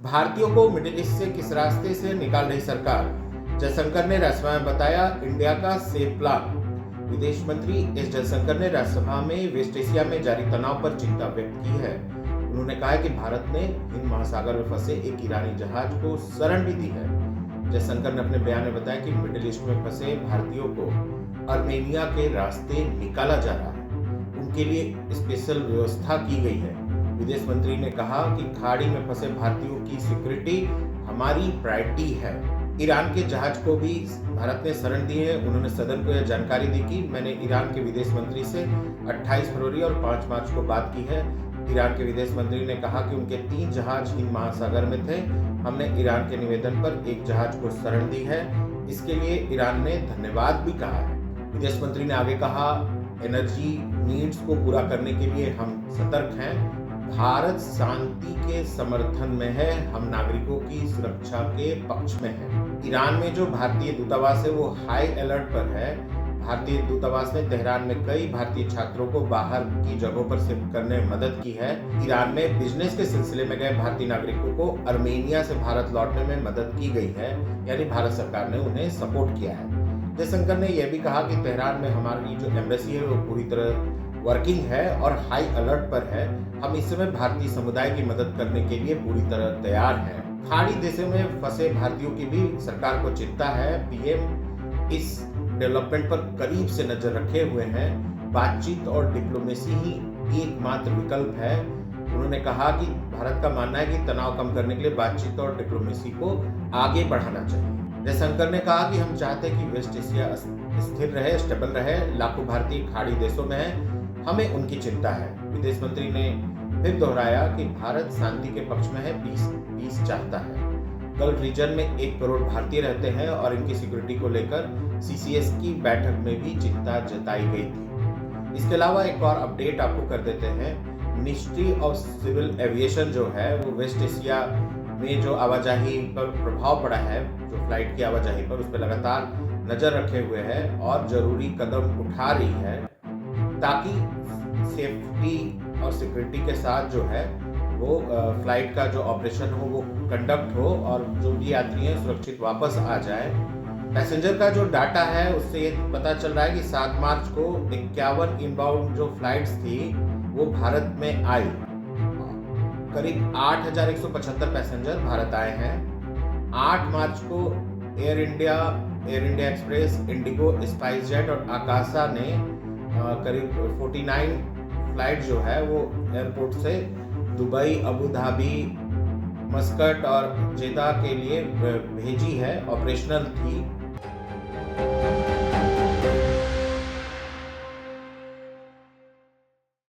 भारतीयों को middle east से किस रास्ते से निकाल रही सरकार, जयशंकर ने राज्यसभा में बताया इंडिया का सेफ प्लान। विदेश मंत्री एस जयशंकर ने राज्यसभा में वेस्ट एशिया में जारी तनाव पर चिंता व्यक्त की है। उन्होंने कहा कि भारत ने हिंद महासागर में फंसे एक ईरानी जहाज को शरण भी दी है। जयशंकर ने अपने बयान में बताया कि मिडिल ईस्ट में फंसे भारतीयों को आर्मेनिया के रास्ते निकाला जा रहा है, उनके लिए स्पेशल व्यवस्था की गई है। विदेश मंत्री ने कहा कि खाड़ी में फंसे भारतीयों की सिक्योरिटी हमारी प्रायोरिटी है। ईरान के जहाज को भी भारत ने शरण दी है। उन्होंने सदन को यह जानकारी दी कि मैंने ईरान के विदेश मंत्री से 28 फरवरी और 5 मार्च को बात की है। ईरान के विदेश मंत्री ने कहा कि उनके 3 जहाज हिंद महासागर में थे। हमने ईरान के निवेदन पर एक जहाज को शरण दी है। इसके लिए ईरान ने धन्यवाद भी कहा है। विदेश मंत्री ने आगे कहा, एनर्जी नीड्स को पूरा करने के लिए हम सतर्क हैं। भारत शांति के समर्थन में है, हम नागरिकों की सुरक्षा के पक्ष में हैं। ईरान में जो भारतीय दूतावास है वो हाई अलर्ट पर है। भारतीय दूतावास ने तेहरान में कई भारतीय छात्रों को बाहर की जगहों पर शिफ्ट करने में मदद की है। ईरान में बिजनेस के सिलसिले में गए भारतीय नागरिकों को आर्मेनिया से भारत लौटने में मदद की गई है, यानी भारत सरकार ने उन्हें सपोर्ट किया है। जयशंकर ने यह भी कहा कि तेहरान में हमारी जो एम्बेसी है वो पूरी तरह वर्किंग है और हाई अलर्ट पर है। हम इस समय भारतीय समुदाय की मदद करने के लिए पूरी तरह तैयार हैं। खाड़ी देशों में फंसे भारतीयों की भी सरकार को चिंता है। पीएम इस डेवलपमेंट पर करीब से नजर रखे हुए हैं। बातचीत और डिप्लोमेसी ही एकमात्र विकल्प है। उन्होंने कहा कि भारत का मानना है कि तनाव कम करने के लिए बातचीत और डिप्लोमेसी को आगे बढ़ाना चाहिए। जयशंकर ने कहा कि हम चाहते हैं कि वेस्ट एशिया स्थिर रहे, स्टेबल रहे। लाखों भारतीय खाड़ी देशों में हैं, हमें उनकी चिंता है। विदेश मंत्री ने फिर दोहराया कि भारत शांति के पक्ष में है, पीस चाहता है। गल्फ रीजन में 1 करोड़ भारतीय रहते हैं और इनकी सिक्योरिटी को लेकर सीसीएस की बैठक में भी चिंता जताई गई थी। इसके अलावा एक और अपडेट आपको कर देते हैं। मिनिस्ट्री ऑफ सिविल एविएशन जो है वो वेस्ट एशिया में जो आवाजाही पर प्रभाव पड़ा है, जो फ्लाइट की आवाजाही पर, उस पर लगातार नजर रखे हुए है और जरूरी कदम उठा रही है ताकि सेफ्टी और सिक्योरिटी के साथ जो है वो फ्लाइट का जो ऑपरेशन हो वो कंडक्ट हो और जो भी यात्री हैं सुरक्षित वापस आ जाए। पैसेंजर का जो डाटा है उससे ये पता चल रहा है कि 7 मार्च को 51 इनबाउंड जो फ्लाइट्स थी वो भारत में आई। करीब 8,175 पैसेंजर भारत आए हैं। 8 मार्च को air India express, Indigo, spice jet और आकाशा ने करीब 49 फ्लाइट जो है वो एयरपोर्ट से दुबई, अबू धाबी, मस्कट और जेदा के लिए भेजी है, ऑपरेशनल थी।